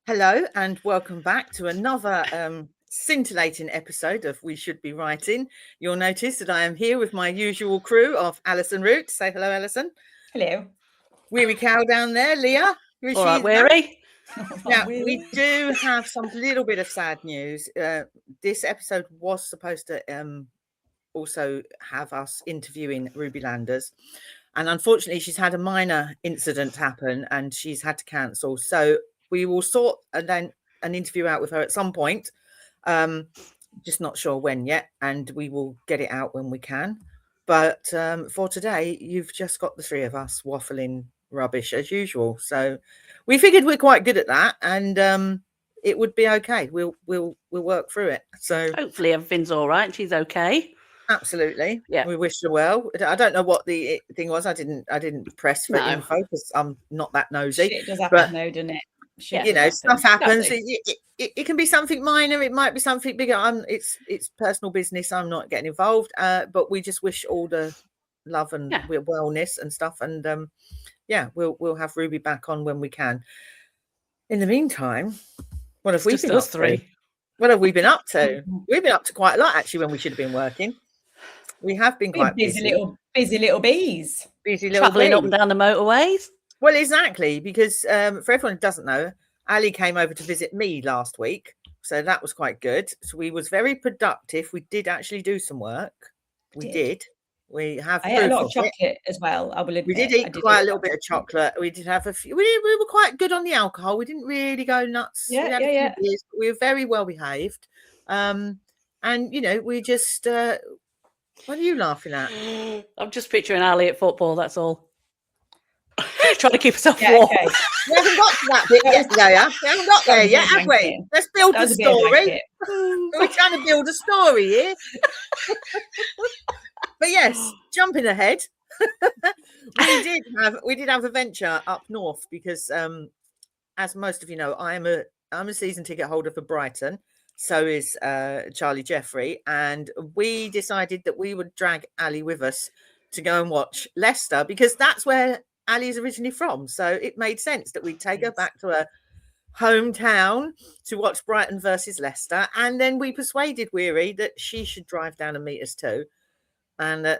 Hello and welcome back to another scintillating episode of We Should Be Writing. You'll notice that I am here with my usual crew of Alison Root. Say hello, Alison. Hello. Weary cow down there, Leah. All right, Weary. Now, we do have some little bit of sad news. This episode was supposed to also have us interviewing Ruby Landers. And unfortunately, she's had a minor incident happen and she's had to cancel. So we will sort an interview out with her at some point. Just not sure when yet. And we will get it out when we can. But for today, you've just got the three of us waffling rubbish as usual. So we figured we're quite good at that. And it would be okay. We'll work through it. So hopefully everything's all right. She's okay. Absolutely. Yeah. We wish her well. I don't know what the thing was. I didn't press for info because I'm not that nosy. It does happen though, doesn't it? Stuff happens. It can be something minor. It might be something bigger. It's personal business. I'm not getting involved. But we just wish all the love and wellness and stuff. And we'll have Ruby back on when we can. In the meantime, what have we been up to? What have we been up to? We've been up to quite a lot actually when we should have been working. We have been quite busy little bees. Busy little traveling up and down the motorways. Well, exactly, because for everyone who doesn't know, Ali came over to visit me last week. So that was quite good. So we was very productive. We did actually do some work. We did. We have I ate a lot of chocolate as well. I will admit. We did eat quite a little bit of chocolate. We did have a few. We were quite good on the alcohol. We didn't really go nuts. Yeah. Beers, but we were very well behaved. And we just. What are you laughing at? I'm just picturing Ali at football. That's all. Trying to keep herself warm. Okay. We haven't got to that bit yet, Leah. We haven't got there yet, have we? Let's build the story. We're trying to build a story here. But yes, jumping ahead, we did have a venture up north because, as most of you know, I'm a season ticket holder for Brighton. So is Charlie Jeffrey, and we decided that we would drag Ali with us to go and watch Leicester because that's where Ali is originally from. So it made sense that we'd take her back to her hometown to watch Brighton versus Leicester, and then we persuaded Weary that she should drive down and meet us too. And there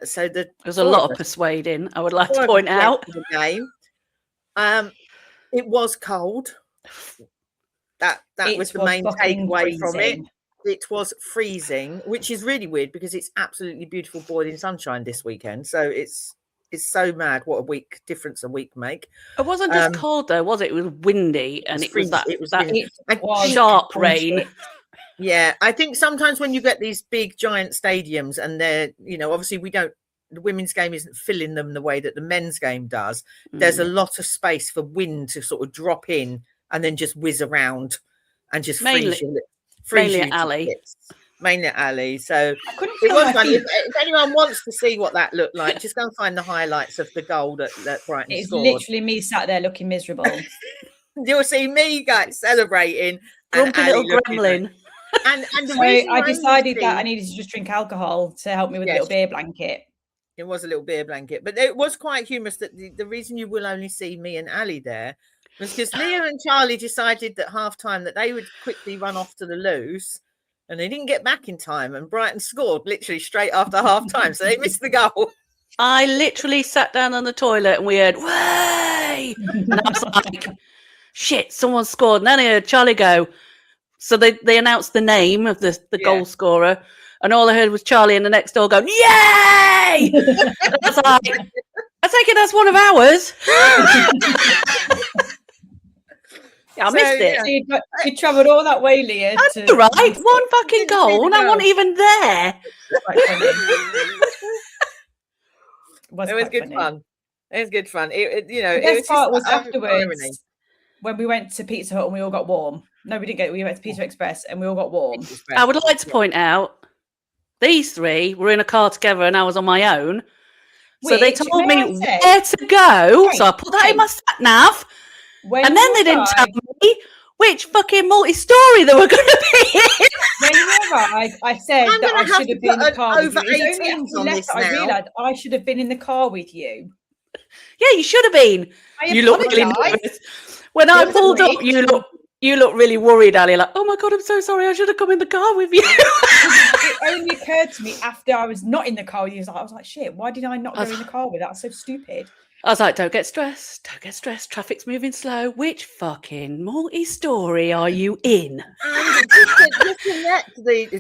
was a lot of persuading. I would like to point out the game. It was cold. That was the main takeaway from it. It was freezing, which is really weird because it's absolutely beautiful boiling sunshine this weekend. So it's so mad what a difference a week make. It wasn't just cold though, was it? It was windy and it was that was sharp rain. Yeah, I think sometimes when you get these big giant stadiums and they're, obviously the women's game isn't filling them the way that the men's game does. There's a lot of space for wind to sort of drop in and then just whiz around and just freeze you. Mainly at Ali. Mainly at Ali. So it was funny. If anyone wants to see what that looked like, just go and find the highlights of the goal that Brighton scored. It's literally me sat there looking miserable. You'll see me guys celebrating. Grumpy little gremlin. And so I decided that I needed to just drink alcohol to help me with a little beer blanket. It was a little beer blanket. But it was quite humorous that the reason you will only see me and Ali there was because Leah and Charlie decided that half-time that they would quickly run off to the loos and they didn't get back in time and Brighton scored literally straight after half-time, so they missed the goal. I literally sat down on the toilet and we heard, way! And I was like, shit, someone scored. And then I heard Charlie go. So they announced the name of the goal scorer and all I heard was Charlie in the next door going, yay! I was like, I take it that's one of ours. I missed it. So you travelled all that way, Leah. That's right. One fucking goal, and I wasn't even there. It was good fun. It was good fun. The best part was afterwards when we went to Pizza Hut and we all got warm. No, we didn't get. We went to Pizza Express and we all got warm. I would like to point out these three were in a car together, and I was on my own. So they told me where to go. So I put that in my sat nav. And then they didn't tell me which fucking multi-story they were going to be in. When you arrived, I said that I should have been in the car with you. I realised I should have been in the car with you. Yeah, you should have been. You look really nervous. When I pulled up, you look You look really worried, Ali. Like, oh my God, I'm so sorry. I should have come in the car with you. It only occurred to me after I was not in the car with you. I was like, shit, why did I not go in the car with that? That's so stupid. I was like, don't get stressed. Don't get stressed. Traffic's moving slow. Which fucking multi-story are you in? And just to let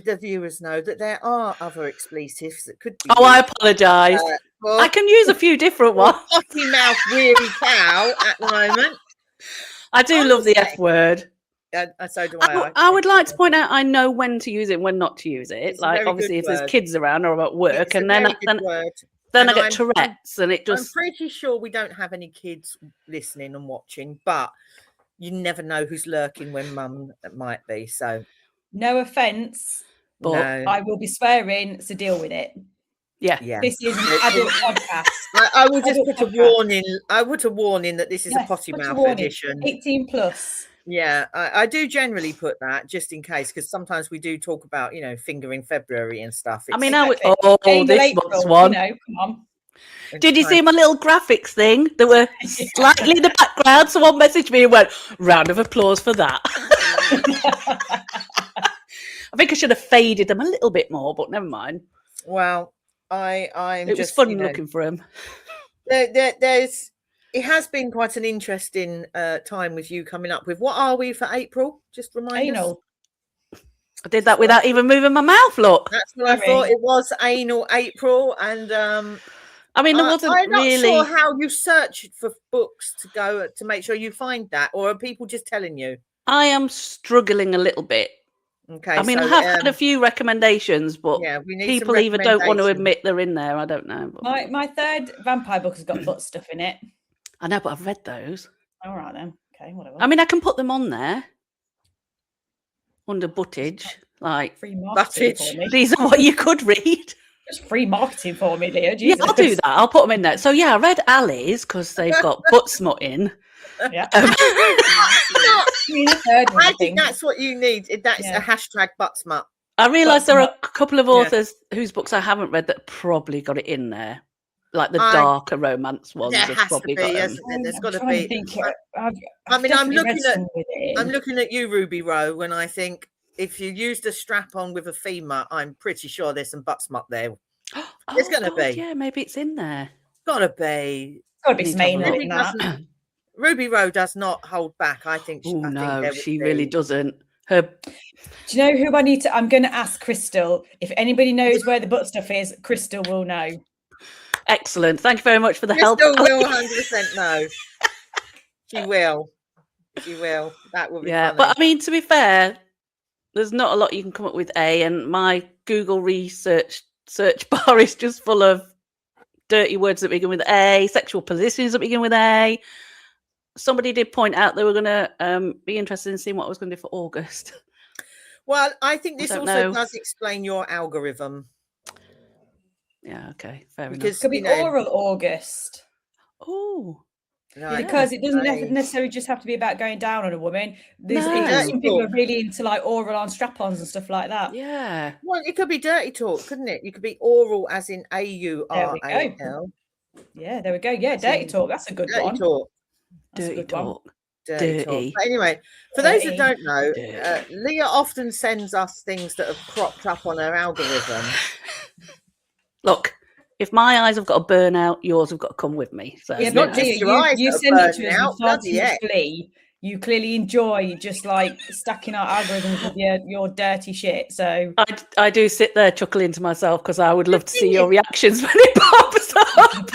the viewers know that there are other expletives that could be. Oh, I apologise. I can use a few different ones. Potty mouth weary cow at the moment. I do love the F word. So do I. I would like to point out I know when to use it and when not to use it. It's like, obviously, if there's kids around or I'm at work, it's and then I get Tourette's, and it just. I'm pretty sure we don't have any kids listening and watching, but you never know who's lurking when mum might be. So, no offence, but no. I will be swearing, so deal with it. Yeah. This is an adult podcast. I will just put a warning. I would a warning that this is a potty mouth edition. 18 plus. Yeah, I do generally put that just in case, because sometimes we do talk about, fingering February and stuff. I mean, this month's one. Come on. Did you see my little graphics thing that were slightly in the background? Someone messaged me and went, round of applause for that. I think I should have faded them a little bit more, but never mind. Well, it was fun looking for him. It has been quite an interesting time with you coming up with. What are we for April? Just remind us. I did that without even moving my mouth. Look, that's what I thought. It was anal April, and I mean, there wasn't I'm not really sure how you search for books to go to make sure you find that, or are people just telling you? I am struggling a little bit. Okay, I mean, I have had a few recommendations, but we need people either don't want to admit they're in there. I don't know. But... My third vampire book has got butt stuff in it. I know, but I've read those. All right then. Okay, whatever. I mean, I can put them on there under buttage, like free marketing for me. These are what you could read. Just free marketing for me, Leah. Jesus. Yeah, I'll do that. I'll put them in there. So yeah, I read Ali's because they've got butt smut in. Yeah. I think that's what you need. That's a hashtag butt smut. I realise there are a couple of authors whose books I haven't read that probably got it in there. Like the darker romance ones. There has to be, isn't it? There's got to be. I'm looking at you, Ruby Rowe, when I think if you used a strap on with a femur, I'm pretty sure there's some butt smut there. There's going to be. Yeah, maybe it's in there. Gotta be. Got to be some anal in that. Ruby Rowe does not hold back. I think. She really doesn't. Do you know who I need to? I'm going to ask Crystal. If anybody knows where the butt stuff is, Crystal will know. Excellent. Thank you very much for the help. Crystal will 100% know. She will. That will be funny. But I mean, to be fair, there's not a lot you can come up with, and my Google search bar is just full of dirty words that begin with A, sexual positions that begin with A. Somebody did point out they were going to be interested in seeing what I was going to do for August. Well, I think this also does explain your algorithm. Yeah, okay, fair enough. It could be oral August. Oh. Because it doesn't necessarily just have to be about going down on a woman. Some people are really into like oral on strap-ons and stuff like that. Yeah. Well, it could be dirty talk, couldn't it? You could be oral as in AURAL. Yeah, there we go. Yeah, dirty talk. That's a good one. Dirty talk. Dirty talk. But anyway, for those that don't know, Leah often sends us things that have cropped up on her algorithm. Look, if my eyes have got a burnout, yours have got to come with me. So yeah, not just your eyes. You send it to us with far too much glee. You clearly enjoy just like stacking our algorithms with your dirty shit. So I do sit there chuckling to myself because I would love to see your reactions when it pops up.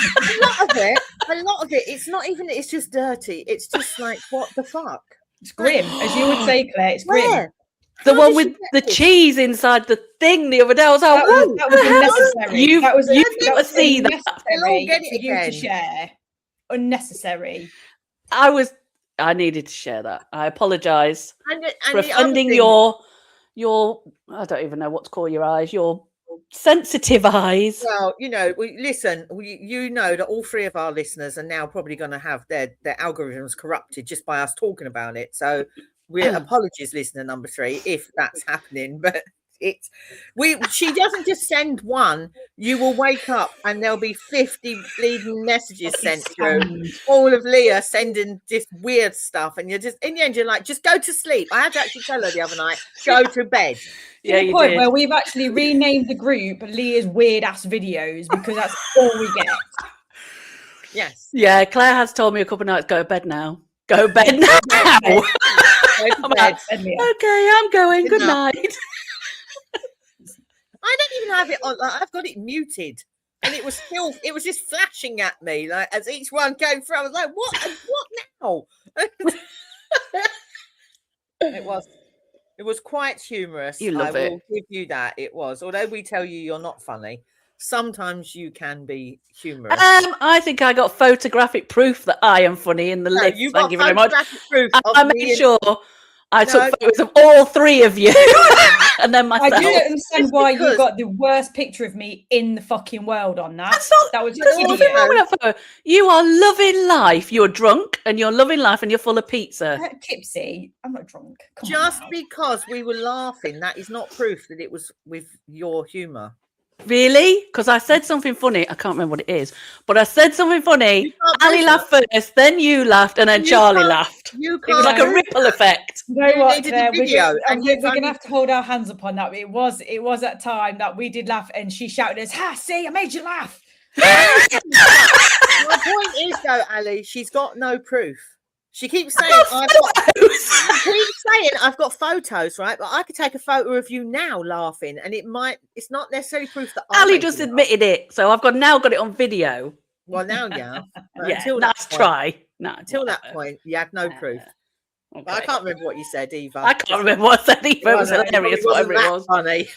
A lot of it. It's not even. It's just dirty. It's just like, what the fuck? It's grim, as you would say, Claire. It's grim. The one with the cheese inside the thing the other day. I was like, that was unnecessary. You've got to see that. For you to share. Unnecessary. I needed to share that. I apologise for offending your I don't even know what to call your eyes, your sensitive eyes. Well, you know that all three of our listeners are now probably going to have their algorithms corrupted just by us talking about it. So we're apologies, listener number 3, if that's happening. But She doesn't just send one. You will wake up and there'll be 50 bleeding messages sent through, all of Leah sending just weird stuff, and you're just in the end you're like, just go to sleep. I had to actually tell her the other night, go to bed. To the point where we've actually renamed the group Leah's weird ass videos, because that's all we get. Yes. Yeah, Claire has told me a couple of nights, go to bed now. Go to bed now. Go to bed. Okay, I'm going. Good night. I don't even have it on. Like, I've got it muted, and it was just flashing at me like as each one came through. I was like, "What now?" It was quite humorous. You love I will give you that. It was, although we tell you you're not funny. Sometimes you can be humorous. I think I got photographic proof that I am funny in the list. Thank you very much. Proof I made sure I took photos of all three of you, and then myself. I do understand why you got the worst picture of me in the fucking world on that. That was just nothing wrong with that photo. You are loving life. You're drunk, and you're loving life, and you're full of pizza. Tipsy. I'm not drunk. Just because we were laughing, that is not proof that it was with your humour. Really? Because I said something funny. I can't remember what it is, but I said something funny. Ali laughed first, then you laughed, and then Charlie laughed. It was like a ripple effect. You know what, Claire, we're going to have to hold our hands up on that. It was that time that we did laugh, and she shouted us, "Ha! See, I made you laugh." My point is, though, Ali, she's got no proof. She keeps saying, I've got photos, right? But I could take a photo of you now laughing, and it's not necessarily proof that Ali just admitted it. So I've now got it on video. Well, now, yeah. Until nice try. No, until that point, you had no proof. Okay. But I can't remember what you said, Eva. I can't remember what I said either. It was hilarious, whatever it was. Funny.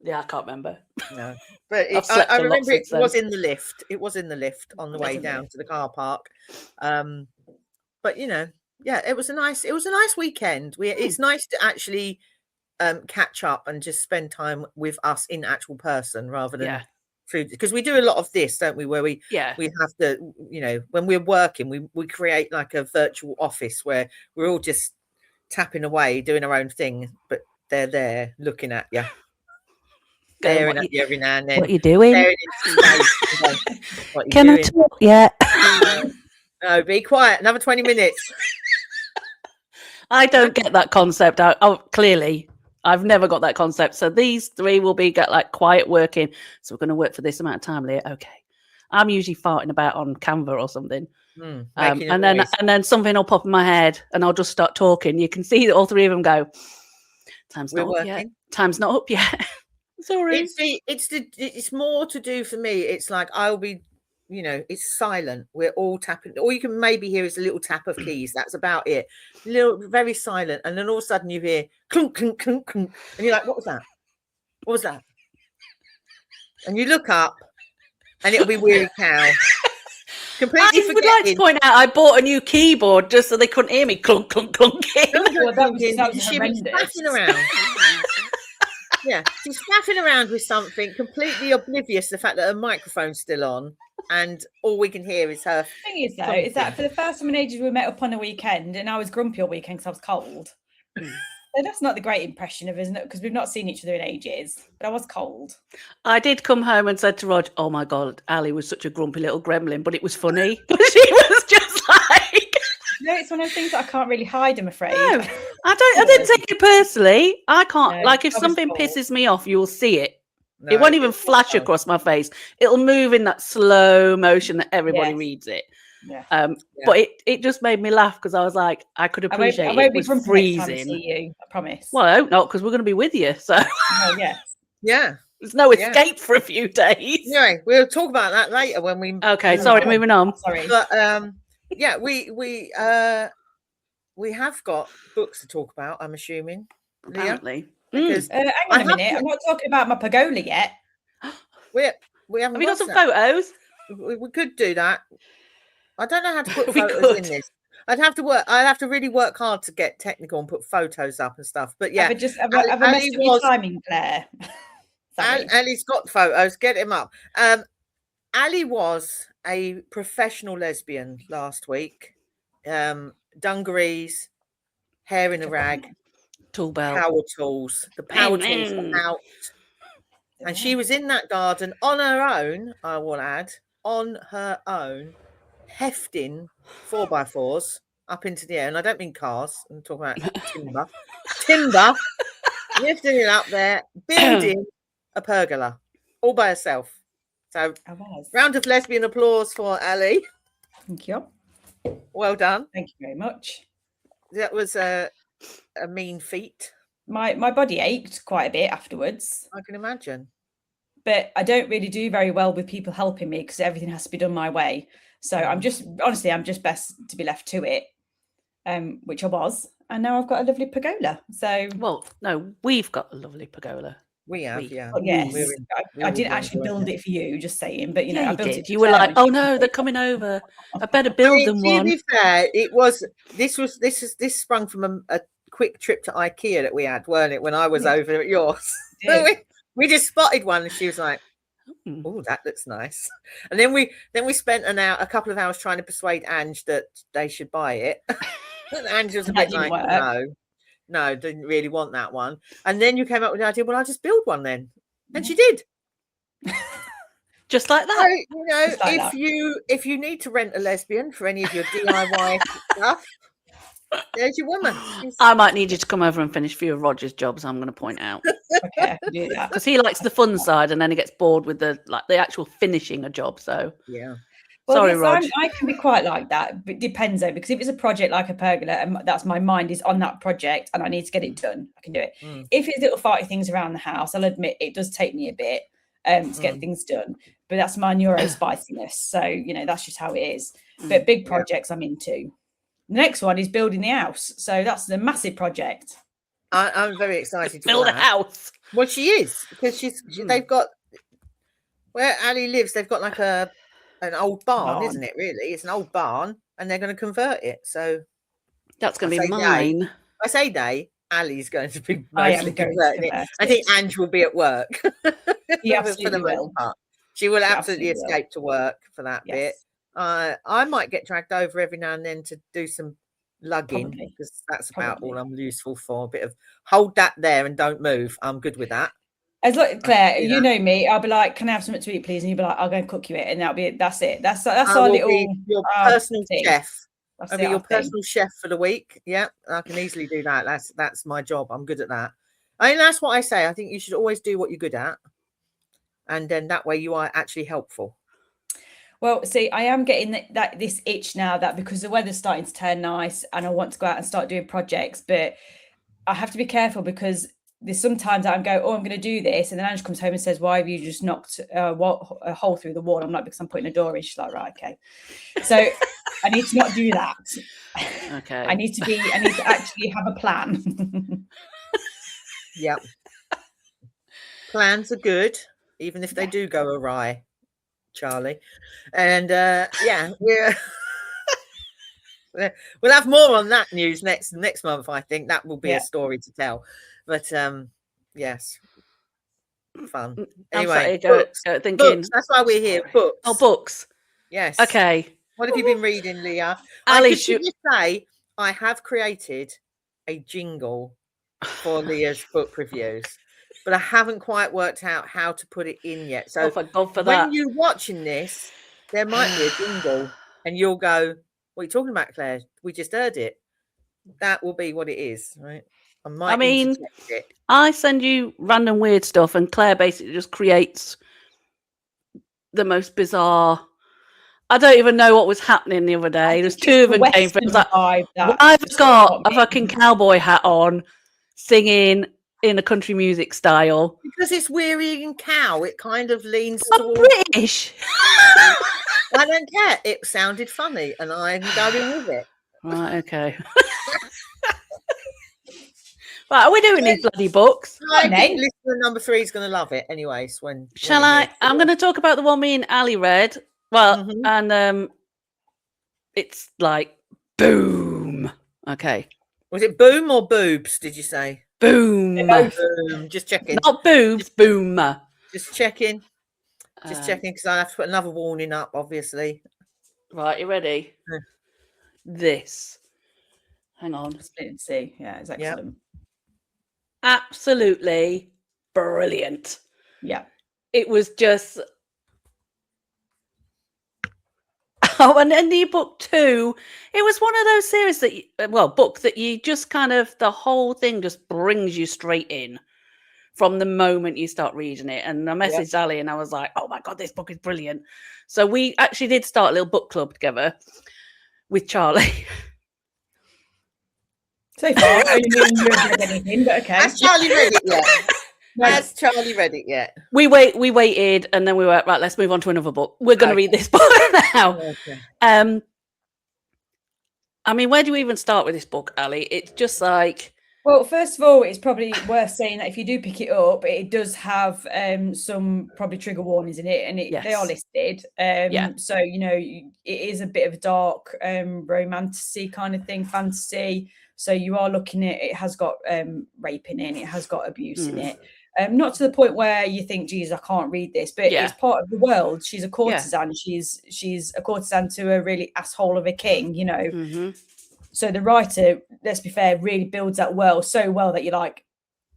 Yeah, I can't remember. No, but I remember it was in the lift. It was in the lift on the way down to the car park. But it was a nice weekend. It's nice to actually catch up and just spend time with us in actual person rather than food, because we do a lot of this, don't we? Where we have to, when we're working, we create like a virtual office where we're all just tapping away, doing our own thing, but they're there looking at you. Staring at you every now and then. What are you doing? Can I talk? Yeah. No, be quiet. Another 20 minutes. I don't get that concept. Clearly, I've never got that concept. So these three will be quiet working. So we're going to work for this amount of time, Leah. Okay. I'm usually farting about on Canva or something. And then something will pop in my head and I'll just start talking. You can see that all three of them go, time's not up yet. Time's not up yet. Sorry. It's more to do for me. It's like I'll be, it's silent. We're all tapping. All you can maybe hear is a little tap of keys. That's about it. Very silent. And then all of a sudden you hear clunk, clunk, clunk, clunk. And you're like, what was that? What was that? And you look up and it'll be Weary Cow. Completely I would like to point out I bought a new keyboard just so they couldn't hear me clunk, clunk, clunking. That was she was faffing around. Yeah, she's faffing around with something, completely oblivious to the fact that her microphone's still on, and all we can hear is her. The thing is, though, is that for the first time in ages we met up on a weekend, and I was grumpy all weekend because I was cold. So that's not the great impression of, isn't it? Because we've not seen each other in ages. But I was cold. I did come home and said to Rog, "Oh my God, Ali was such a grumpy little gremlin," but it was funny. She was just like. No, it's one of those things that I can't really hide, I'm afraid. No, I didn't take it personally. I can't. If something pisses me off, you'll see it. No, it won't even flash across my face. It'll move in that slow motion that everybody reads it. Yeah. But it just made me laugh because I was like, I could appreciate I won't it was freezing. See you, I promise. Well, I hope not, because we're going to be with you. So yeah. There's no escape for a few days. Anyway, we'll talk about that later when we. Okay, sorry, moving on. Sorry, but yeah, we have got books to talk about, I'm assuming. Apparently. Because hang on a minute, I'm not talking about my pagola yet. We haven't. Have you got some photos? We could do that. I don't know how to put photos in this. I'd have to really work hard to get technical and put photos up and stuff. But yeah, I've messed with your timing, Claire. Ali's got photos. Get him up. Ali was a professional lesbian last week. Dungarees, hair in a rag, Tool belt. power tools. The power tools were out. And she was in that garden on her own, I will add, on her own, hefting 4x4s up into the air. And I don't mean cars, I'm talking about timber, lifting it up there, building a pergola all by herself. So, round of lesbian applause for Ali. Thank you. Well done. Thank you very much. That was a mean feat. My body ached quite a bit afterwards. I can imagine. But I don't really do very well with people helping me because everything has to be done my way. So I'm just best to be left to it, which I was. And now I've got a lovely pergola. So, well, no, we've got a lovely pergola. We have, yeah. Well, yes, I didn't actually build it for you, just saying. But you know, I built it. You were like, "Oh no, they're coming over. I better build them one." To be fair, this sprung from a quick trip to IKEA that we had, weren't it? When I was over at yours, we just spotted one, and she was like, "Oh, that looks nice." And then we spent a couple of hours trying to persuade Ange that they should buy it. And Ange was a bit like, no, didn't really want that one. And then you came up with the idea, well, I'll just build one then. And she did. Just like that. So, you know, if you need to rent a lesbian for any of your DIY stuff, there's your woman. I might need you to come over and finish a few of Roger's jobs, I'm going to point out. Okay, I can do that. Because he likes the fun side and then he gets bored with the actual finishing a job. So yeah. Well, sorry, yes, Rog. I can be quite like that, but it depends though, because if it's a project like a pergola and that's my mind is on that project and I need to get it done, I can do it. If it's little farty things around the house, I'll admit it does take me a bit to get things done, but that's my neuro spiciness. So, you know, that's just how it is. But big projects I'm into. The next one is building the house. So that's a massive project. I'm very excited to build a house. Well, she is, because they've got, where Ali lives, they've got like an old barn, isn't it? Really, it's an old barn, and they're going to convert it. So that's going to be mine. I say they. Ali's going to be mostly converting it. I think Ange will be at work. Yes, for the most part. She will absolutely escape to work for that bit. I might get dragged over every now and then to do some lugging, because that's about all I'm useful for. A bit of hold that there and don't move. I'm good with that. As like Claire, you know me, I'll be like, "Can I have something to eat, please?" And you'll be like, "I'll go and cook you it," and that'll be it. That's it. That's our little your personal chef. I'll be your personal chef for the week. Yeah, I can easily do that. That's my job. I'm good at that. I mean, that's what I say. I think you should always do what you're good at, and then that way you are actually helpful. Well, see, I am getting this itch now that because the weather's starting to turn nice, and I want to go out and start doing projects, but I have to be careful because there's sometimes I'm going, I'm going to do this, and then Ange comes home and says, "Why have you just knocked a hole through the wall?" I'm like, "Because I'm putting a door in." She's like, "Right, okay." So I need to not do that. Okay. I need to actually have a plan. Yep. Plans are good, even if they do go awry, Charlie. And we'll have more on that news next month. I think that will be a story to tell. But yes, fun. Anyway, books. That's why we're here. Books. Oh, books. Yes. Okay. What have you been reading, Leah? Ali, I should say I have created a jingle for Leah's book reviews, but I haven't quite worked out how to put it in yet. So when you're watching this, there might be a jingle, and you'll go, "What are you talking about, Claire? We just heard it." That will be what it is, right? I mean, I send you random weird stuff, and Claire basically just creates the most bizarre. I don't even know what was happening the other day. There's two of them came from. It was like, I've got a fucking cowboy hat on, singing in a country music style. Because it's weary and cow, it kind of leans towards British. I don't care. It sounded funny, and I'm going with it. Right, okay. Right, are we doing these bloody books? I think listener number 3 is going to love it anyway. So shall I? I'm going to talk about the one me and Ali read. Well, and it's like boom. Okay. Was it boom or boobs? Did you say boom? Boom. Just checking. Not boobs. Boom. Just checking. Just checking because I have to put another warning up. Obviously. Right. You ready? This. Hang on. Split and see. Yeah, it's excellent. absolutely brilliant. Yeah. It was just... Oh, and then the book 2, it was one of those series that, book that you just kind of, the whole thing just brings you straight in from the moment you start reading it. And I messaged Ali and I was like, oh my God, this book is brilliant. So we actually did start a little book club together with Charlie. So far, only me and you have read anything, but okay. Has Charlie read it yet? Has Charlie read it yet? We waited, and then we were right. Let's move on to another book. We're going to read this book now. Okay. I mean, where do you even start with this book, Ali? It's just like... Well, first of all, it's probably worth saying that if you do pick it up, it does have some probably trigger warnings in it, and they are listed. So, you know, it is a bit of a dark romantic kind of thing, fantasy. So you are looking at, it has got rape in it, it has got abuse in it. Not to the point where you think, geez, I can't read this, but it's part of the world. She's a courtesan. She's a courtesan to a really asshole of a king, you know. So the writer, let's be fair, really builds that world so well that you're like,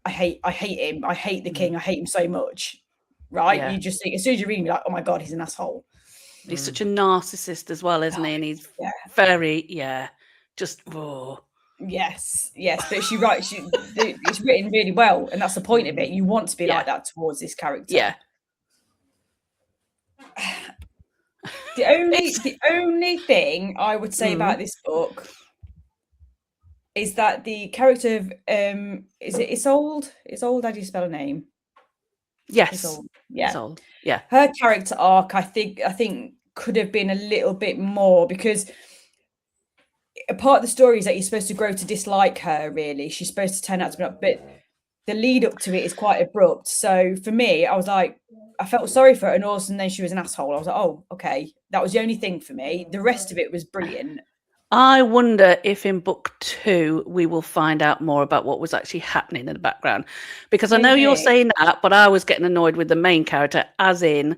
I hate him. I hate the king. I hate him so much. Right? Yeah. You just think, as soon as you read him, you're like, oh my God, he's an asshole. He's such a narcissist as well, isn't he? And he's very, just, oh. Yes, but she writes. It's written really well, and that's the point of it. You want to be like that towards this character. Yeah. The only thing I would say about this book is that the character of Isolde. How do you spell her name? Yes. Isolde. Yeah. Isolde. Yeah. Her character arc, I think, could have been a little bit more, because a part of the story is that you're supposed to grow to dislike her, really. She's supposed to turn out to be not, but the lead up to it is quite abrupt. So for me, I was like, I felt sorry for her, and all of a sudden then she was an asshole. I was like, oh, okay. That was the only thing for me. The rest of it was brilliant. I wonder if in book 2 we will find out more about what was actually happening in the background. Because I know you're saying that, but I was getting annoyed with the main character, as in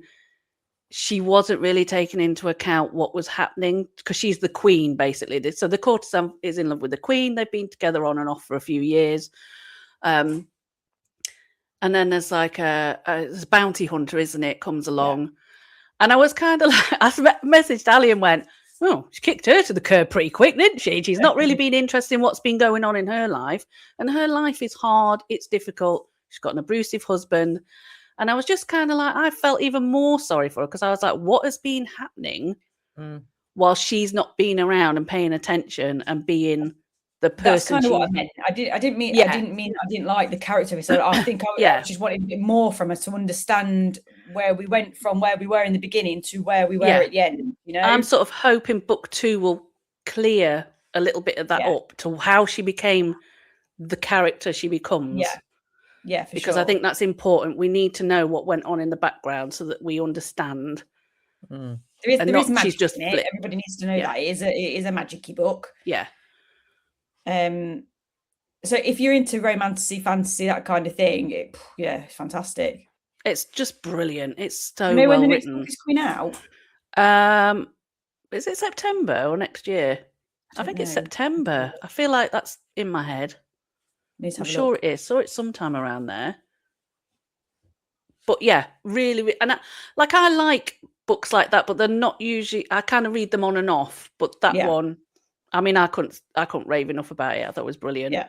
she wasn't really taking into account what was happening, because she's the queen, basically. So the courtesan is in love with the queen. They've been together on and off for a few years. And then there's like there's a bounty hunter, isn't it, comes along. Yeah. And I was kind of like, I messaged Ali and went, oh, she kicked her to the curb pretty quick, didn't she? She's not really been interested in what's been going on in her life. And her life is hard. It's difficult. She's got an abusive husband. And I was just kind of like, I felt even more sorry for her, because I was like, what has been happening while she's not been around and paying attention and being the person? That's kind of what I meant. I didn't mean I didn't like the character. So I think I just wanted a bit more from her to understand where we went from where we were in the beginning to where we were at the end. You know, I'm sort of hoping book 2 will clear a little bit of that up to how she became the character she becomes. Yeah, because I think that's important. We need to know what went on in the background so that we understand. There is magic in it. Everybody needs to know that it is a magic-y book. Yeah. So if you're into fantasy, that kind of thing, it's fantastic. It's just brilliant. It's so well when the next written. Book is coming out? Is it September or next year? I think it's September. I feel like that's in my head. I'm sure it is. Saw it sometime around there. But yeah, really, and I like books like that, but they're not usually. I kind of read them on and off. But that one, I mean, I couldn't rave enough about it. I thought it was brilliant. Yeah,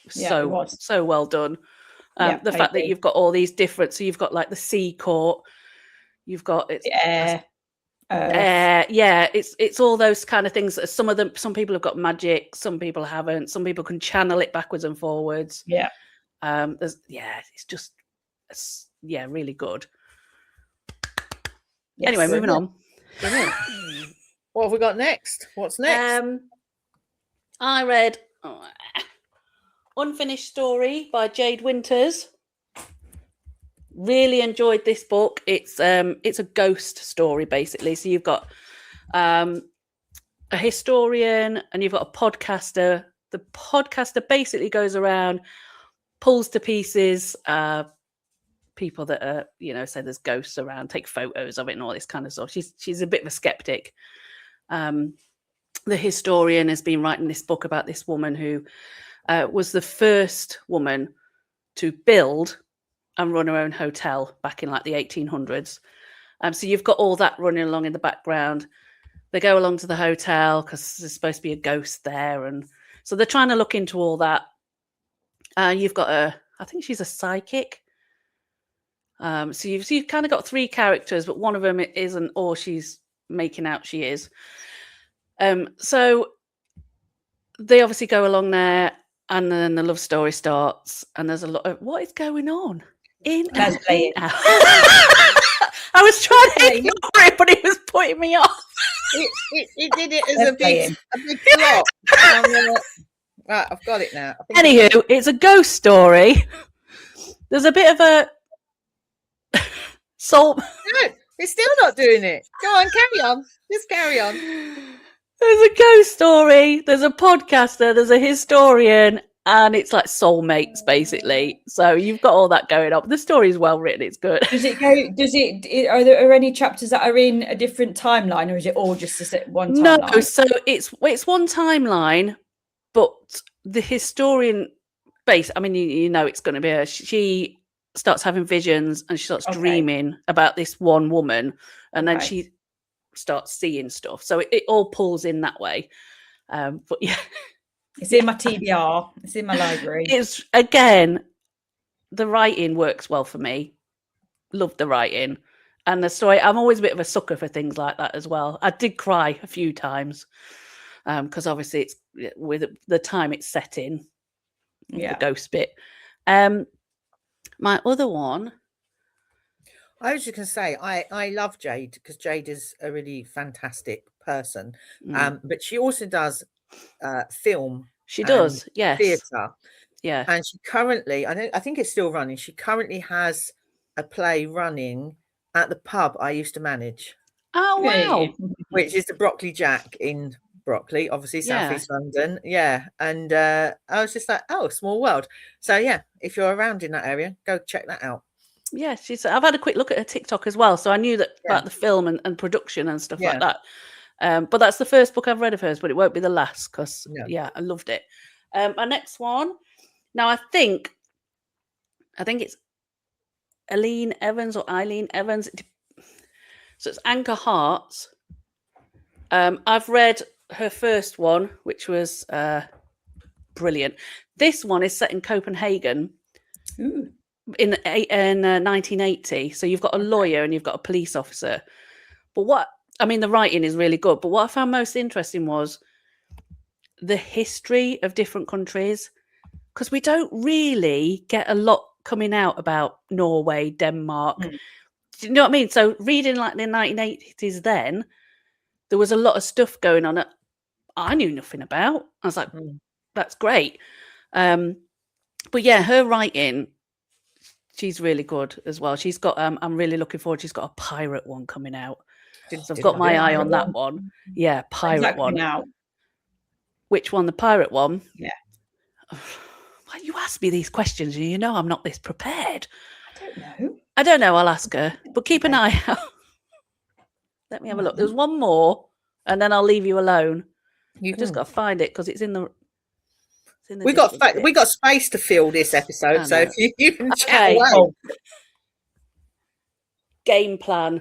so it was. So well done. The fact that you've got all these different. So you've got like the sea court. You've got it's all those kind of things. Some people have got magic, some people haven't. Some people can channel it backwards and forwards. It's really good. Yes, anyway, moving on. What have we got next? What's next? I read Unfinished Story by Jade Winters. Really enjoyed this book. It's a ghost story, basically. So you've got a historian and you've got a podcaster. The podcaster basically goes around, pulls to pieces people that are, say there's ghosts around, take photos of it and all this kind of stuff. She's a bit of a skeptic. The historian has been writing this book about this woman who was the first woman to build and run her own hotel back in like the 1800s. So you've got all that running along in the background. They go along to the hotel because there's supposed to be a ghost there. And so they're trying to look into all that. You've got I think she's a psychic. So you've kind of got three characters, but one of them isn't, or she's making out she is. So they obviously go along there, and then the love story starts, and there's a lot of what is going on in and out. I was trying to ignore it, but it was putting me off. It did it as a big flop. Right, I've got it now. Anywho, it's a ghost story. There's a bit of a soul. No, it's still not doing it. Go on, carry on. Just carry on. There's a ghost story. There's a podcaster. There's a historian, and it's like soulmates, basically. So you've got all that going on. The story is well written. It's good. Does it go? Are there any chapters that are in a different timeline, or is it all just one timeline? No, so it's one timeline, but the historian base. I mean, you know, it's going to be her. She starts having visions, and she starts dreaming about this one woman, and then she starts seeing stuff. So it all pulls in that way. But yeah. It's in my TBR. It's in my library. It's, again, the writing works well for me. Love the writing. And the story, I'm always a bit of a sucker for things like that as well. I did cry a few times because obviously it's with the time it's set in, the ghost bit. My other one. I was just going to say, I love Jade because Jade is a really fantastic person. But she also does film. She does, yes. Theatre. Yeah. And she currently, I think it's still running. She currently has a play running at the pub I used to manage. Oh, wow. Which is the Broccoli Jack in Brockley, obviously Southeast London. Yeah. And I was just like, oh, small world. So yeah, if you're around in that area, go check that out. Yeah, I've had a quick look at her TikTok as well. So I knew that about the film and production and stuff like that. But that's the first book I've read of hers, but it won't be the last because, I loved it. My next one. Now, I think it's Eileen Evans. So it's Anchor Hearts. I've read her first one, which was brilliant. This one is set in Copenhagen in 1980. So you've got a lawyer and you've got a police officer. But the writing is really good. But what I found most interesting was the history of different countries, because we don't really get a lot coming out about Norway, Denmark. Do you know what I mean? So reading like the 1980s then, there was a lot of stuff going on that I knew nothing about. I was like, that's great. But yeah, her writing, she's really good as well. She's got, I'm really looking forward, she's got a pirate one coming out. So I've got my eye on that one. Yeah, pirate one. Out? Which one? The pirate one? Yeah. Why you ask me these questions? You know I'm not this prepared. I don't know. I'll ask her. But keep an eye out. Let me have a look. There's one more, and then I'll leave you alone. You just got to find it because it's in the. We got space to fill this episode, so if you can chat away. Game plan.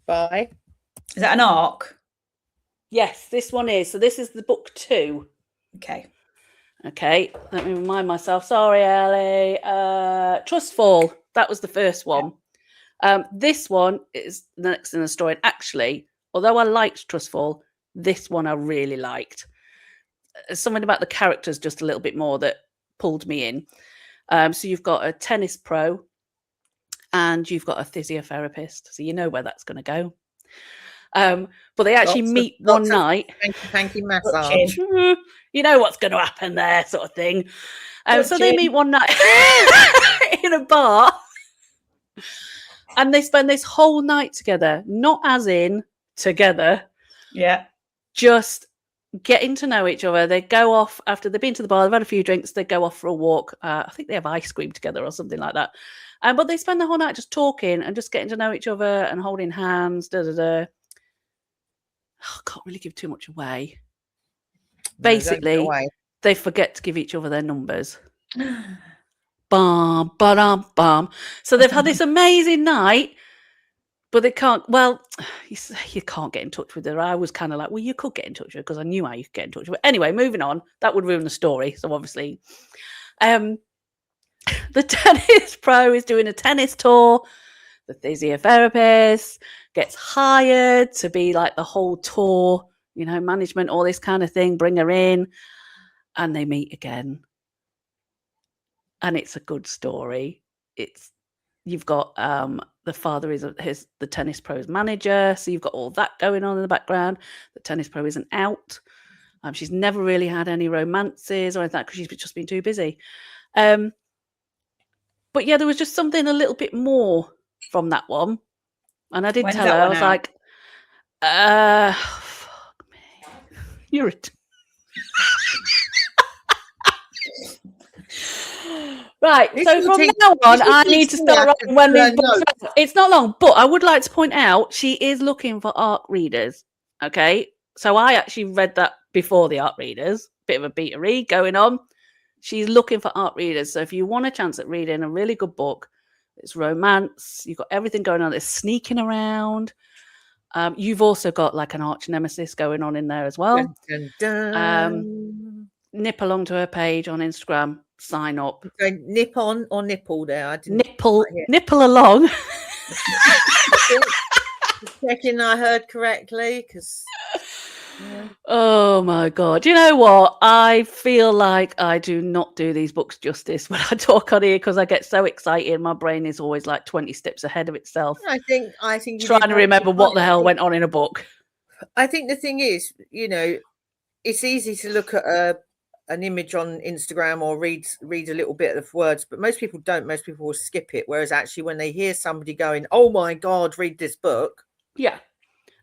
Bye. Is that an arc? Yes, this one is. So this is the book 2. Okay. Let me remind myself. Sorry, Ellie. Trustfall. That was the first one. This one is the next in the story. And actually, although I liked Trustfall, this one I really liked. Something about the characters just a little bit more that pulled me in. So you've got a tennis pro and you've got a physiotherapist. So you know where that's going to go. But they actually meet one night. Thank you, massage. You know what's going to happen there, sort of thing. So they meet one night in a bar. And they spend this whole night together. Not as in together. Yeah. Just getting to know each other. They go off after they've been to the bar, they've had a few drinks, they go off for a walk. I think they have ice cream together or something like that. But they spend the whole night just talking and just getting to know each other and holding hands. I can't really give too much away. Basically, they forget to give each other their numbers. Bum, ba-dum, bum. So they've had this amazing night, but they can't. Well, you can't get in touch with her. I was kind of like, well, you could get in touch with her because I knew how you could get in touch with her. Anyway, moving on. That would ruin the story. So obviously, the tennis pro is doing a tennis tour. The physiotherapist gets hired to be like the whole tour, management, all this kind of thing. Bring her in, and they meet again. And it's a good story. You've got the father is the tennis pro's manager, so you've got all that going on in the background. The tennis pro isn't out. She's never really had any romances or anything because she's just been too busy. But yeah, there was just something a little bit more from that one, and I did tell her, I was like, fuck me, you're a right, so from now on, I need to start writing when these books are out. It's not long, but I would like to point out she is looking for ARC readers. Okay, so I actually read that before the ARC readers. Bit of a beta read going on. She's looking for ARC readers. So if you want a chance at reading a really good book, it's romance. You've got everything going on. It's sneaking around. You've also got like an arch nemesis going on in there as well. Dun, dun, dun. Nip along to her page on Instagram. Sign up. So nip on or nipple there? I didn't nipple along. Checking I heard correctly, because. Yeah. Oh my God. You know what? I feel like I do not do these books justice when I talk on here because I get so excited. My brain is always like 20 steps ahead of itself. I think trying to remember what the hell went on in a book. I think the thing is, it's easy to look at an image on Instagram or read a little bit of words, but most people don't. Most people will skip it. Whereas actually when they hear somebody going, oh my God, read this book. Yeah.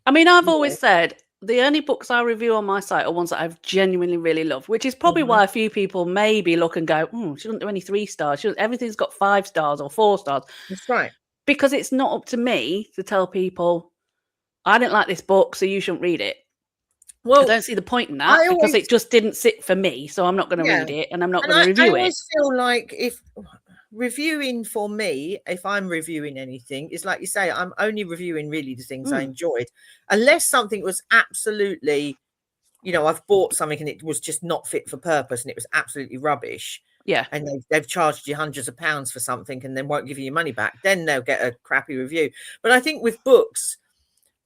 I mean, I've always said the only books I review on my site are ones that I've genuinely really loved, which is probably why a few people maybe look and go, she doesn't do any 3 stars. Everything's got 5 stars or 4 stars. That's right. Because it's not up to me to tell people, I didn't like this book, so you shouldn't read it. Well, I don't see the point in that because it just didn't sit for me. So I'm not going to read it and I'm not going to review it. I always feel like if reviewing for me, if I'm reviewing anything, is like you say, I'm only reviewing really the things I enjoyed, unless something was absolutely, I've bought something and it was just not fit for purpose and it was absolutely rubbish. Yeah. And they've charged you hundreds of pounds for something and then won't give you your money back. Then they'll get a crappy review. But I think with books,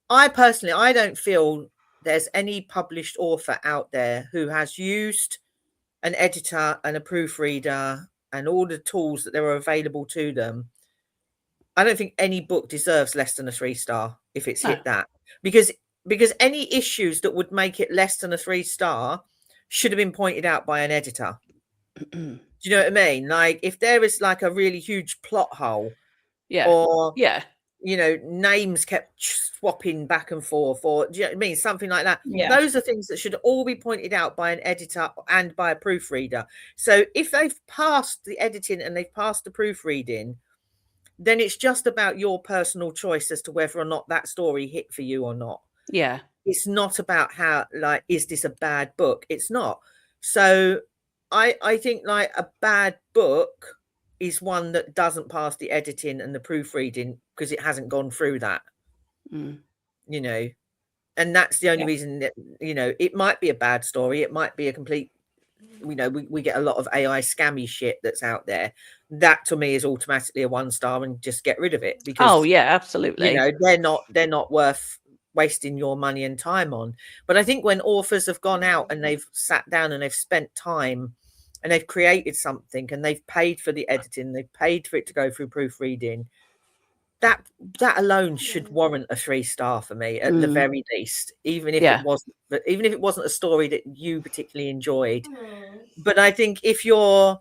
I don't feel there's any published author out there who has used an editor and a proofreader and all the tools that there are available to them. I don't think any book deserves less than a 3-star if it's hit that, because any issues that would make it less than a 3-star should have been pointed out by an editor. Do you know what I mean? Like if there is like a really huge plot hole, or names kept swapping back and forth, or do you know what I mean? Something like that. Yeah. Those are things that should all be pointed out by an editor and by a proofreader. So if they've passed the editing and they've passed the proofreading, then it's just about your personal choice as to whether or not that story hit for you or not. Yeah. It's not about how, like, is this a bad book? It's not. So I think like a bad book is one that doesn't pass the editing and the proofreading because it hasn't gone through that, and that's the only reason that, it might be a bad story. It might be a complete, we get a lot of AI scammy shit that's out there. That to me is automatically a 1-star and just get rid of it because, absolutely. They're not worth wasting your money and time on. But I think when authors have gone out and they've sat down and they've spent time and they've created something and they've paid for the editing, they've paid for it to go through proofreading, that alone should warrant a 3-star for me at the very least, even if it wasn't a story that you particularly enjoyed. But I think if you're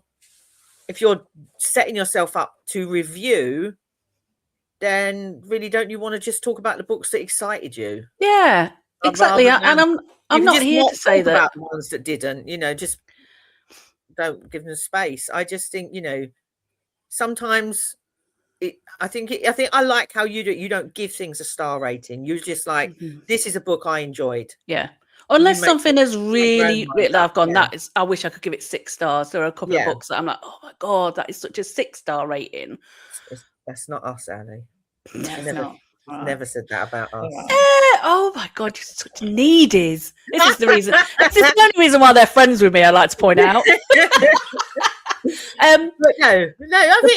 setting yourself up to review, then really don't you want to just talk about the books that excited you? Yeah, exactly. And I'm not here to say that about the ones that didn't, just don't give them space. I just think, sometimes I think I like how you do it. You don't give things a star rating. You're just like, this is a book I enjoyed. Yeah. Unless make something is really, mind really, up, I've gone, yeah. that is, I wish I could give it 6 stars. There are a couple of books that I'm like, oh my God, that is such a 6-star rating. That's not us, Ali. No, it's not. Never said that about us. Oh my God, you're such needies. This is the reason. This is the only reason why they're friends with me, I like to point out. But no,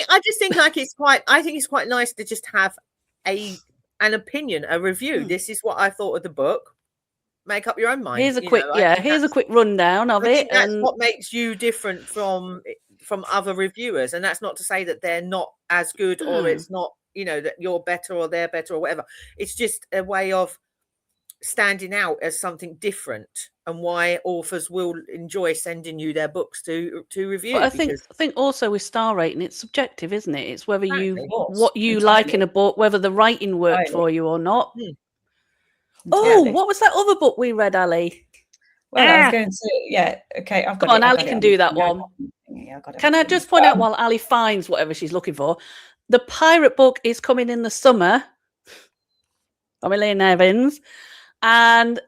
I just think like I think it's quite nice to just have an opinion, a review. This is what I thought of the book. Make up your own mind. Here's a quick rundown of it. That's what makes you different from other reviewers, and that's not to say that they're not as good or it's not, that you're better or they're better or whatever. It's just a way of standing out as something different, and why authors will enjoy sending you their books to review. But I think also with star rating, it's subjective, isn't it? It's whether what you Exactly. like in a book, whether the writing worked for you or not. Oh, what was that other book we read, Ali? Well, I was going to, okay. I've got Go on, Ali can do that one. Can I just point out while Ali finds whatever she's looking for, the pirate book is coming in the summer from Elaine Evans, and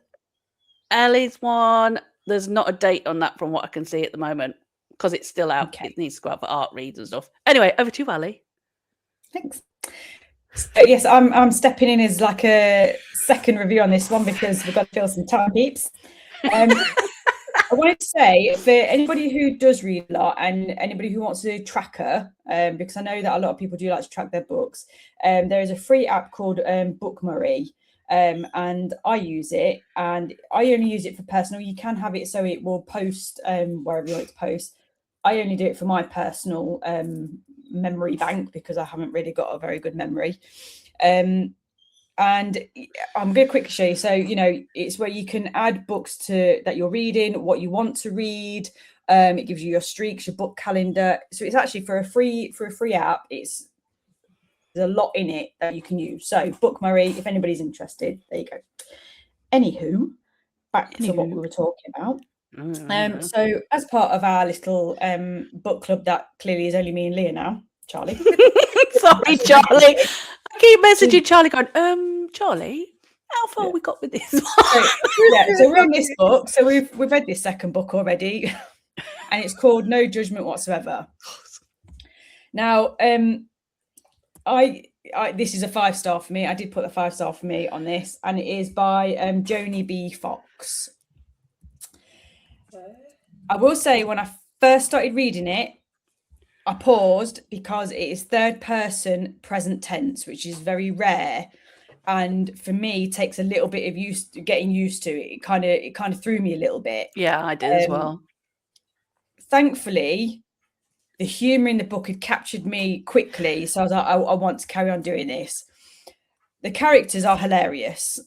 Ellie's one, there's not a date on that from what I can see at the moment because it's still out. Okay. It needs to go out for art reads and stuff. Anyway, over to you, Ali. Thanks. So, yes, I'm stepping in as like a second review on this one because we've got to fill some time, peeps. I wanted to say, for anybody who does read a lot and anybody who wants to track her, because I know that a lot of people do like to track their books, there is a free app called Bookmurray, and I use it, and I only use it for personal. You can have it so it will post wherever you want it to post. I only do it for my personal memory bank because I haven't really got a very good memory. And I'm going to quickly show you. So, it's where you can add books that you're reading, what you want to read. It gives you your streaks, your book calendar. So it's actually for a free app. There's a lot in it that you can use. So Bookmurray, if anybody's interested, there you go. Anywho, back to what we were talking about. So as part of our little book club that clearly is only me and Leah now, Charlie. Sorry, Charlie. I keep messaging Charlie going, Charlie, how far we got with this one? So we're on this book. So we've read this second book already, and it's called No Judgment Whatsoever. Now, this is a 5-star for me. I did put a 5-star for me on this, and it is by Joni B. Fox. I will say when I first started reading it, I paused because it is third person present tense, which is very rare, and for me takes a little bit of getting used to it. It kind of threw me a little bit. Yeah, I did as well. Thankfully, the humour in the book had captured me quickly, so I was like, I want to carry on doing this. The characters are hilarious.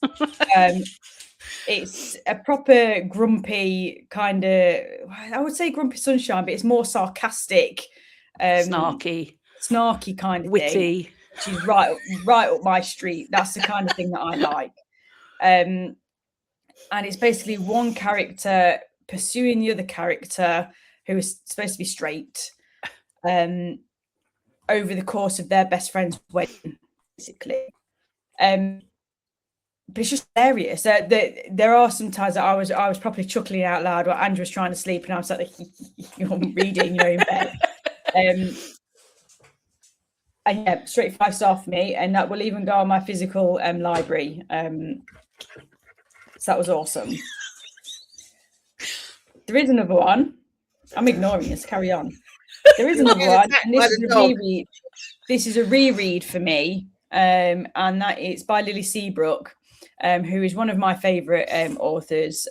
It's a proper grumpy kind of, I would say grumpy sunshine, but it's more sarcastic, snarky kind of witty thing. She's right up my street. That's the kind of thing that I like. And it's basically one character pursuing the other character who is supposed to be straight over the course of their best friend's wedding, basically. But it's just hilarious. There are some times that I was probably chuckling out loud while Andrew was trying to sleep, and I was like, reading, in bed. And yeah, straight 5-star for me, and that will even go on my physical library. So that was awesome. There is another one. I'm ignoring this. Carry on. There is another one, and this is a reread. This is a reread for me, and that is by Lily Seabrook, who is one of my favourite authors.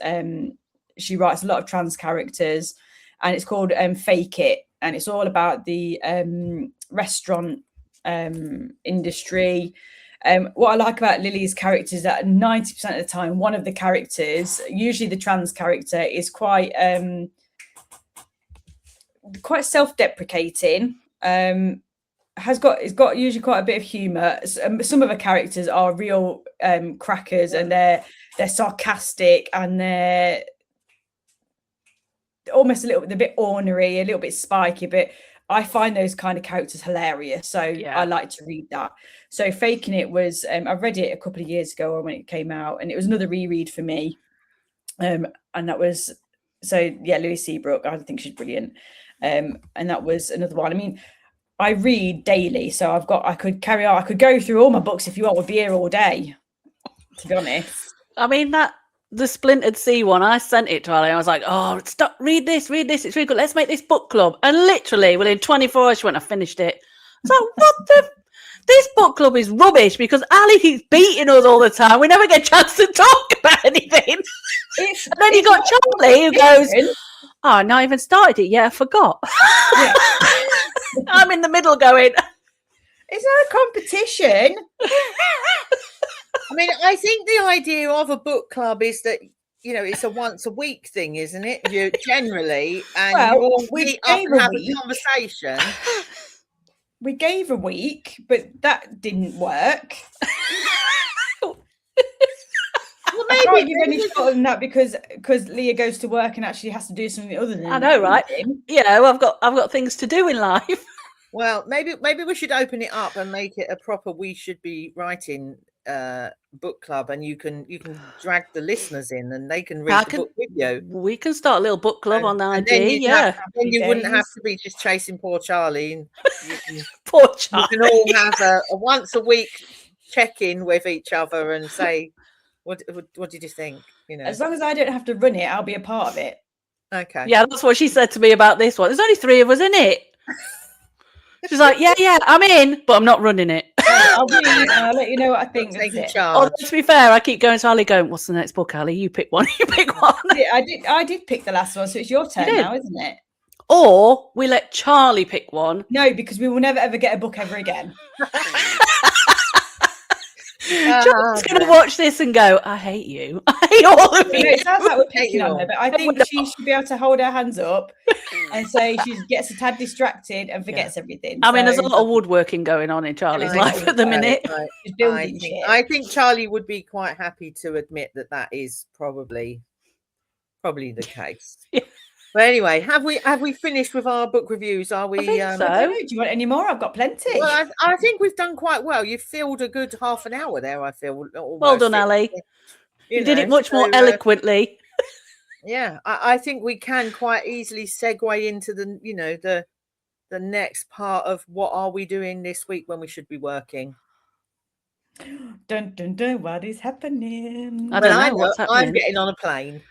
She writes a lot of trans characters, and it's called Fake It, and it's all about the restaurant industry. What I like about Lily's characters is that 90% of the time, one of the characters, usually the trans character, is quite self-deprecating. Has got usually quite a bit of humour. Some of the characters are real crackers, and they're sarcastic, and they're almost a bit ornery, a little bit spiky, but I find those kind of characters hilarious. So I like to read that. So Faking It was, I read it a couple of years ago when it came out, and it was another reread for me. And that was Louis Seabrook. I think she's brilliant. And that was another one. I mean, I read daily, so I could carry on. I could go through all my books if you want. We'd be here all day, to be honest. I mean, the Splintered Sea one, I sent it to Ali. I was like, oh, stop, read this. It's really good. Let's make this book club. And literally within 24 hours, she went, I finished it. So this book club is rubbish because Ali keeps beating us all the time. We never get a chance to talk about anything. And then you got Charlie who goes, oh, I not even started it yet. I forgot. Yeah. I'm in the middle going, it's not a competition. I mean, I think the idea of a book club is that, you know, it's a once a week thing, isn't it? You generally, and you all meet up and have a conversation. We gave a week, but that didn't work. Well, I can't give any thought on that because Leah goes to work and actually has to do something other than. I know, right? Yeah, well, I've got things to do in life. Well, maybe we should open it up and make it a proper We Should Be Writing book club, and you can drag the listeners in and they can read the book with you. We can start a little book club on the idea. Then you wouldn't have to be just chasing poor Charlie. And poor Charlie. You can all have a once a week check-in with each other and say, what did you think? You know, as long as I don't have to run it, I'll be a part of it. Okay. Yeah, that's what she said to me about this one. There's only 3 of us in it. She's like, yeah, I'm in, but I'm not running it. I'll let you know what I think. To be fair, I keep going to Ali going, what's the next book, Ali? You pick one. You pick one. Yeah, I did pick the last one, so it's your turn now, isn't it? Or we let Charlie pick one. No, because we will never, ever get a book ever again. Charlie's going to watch this and go, I hate you. I hate all of you. It sounds like we're picking on her, but I think she should be able to hold her hands up and say she gets a tad distracted and forgets everything. I mean, there's a lot of woodworking going on in Charlie's life at the minute. Right. I think Charlie would be quite happy to admit that is probably the case. Yeah. But anyway, have we finished with our book reviews? Are we? I think so. Do you want any more? I've got plenty. Well, I think we've done quite well. You filled a good half an hour there. I feel. Well done, Ali. You did it much more eloquently. Yeah, I think we can quite easily segue into the next part of what are we doing this week when we should be working. Dun dun dun! What is happening? I don't know what's happening. I'm getting on a plane.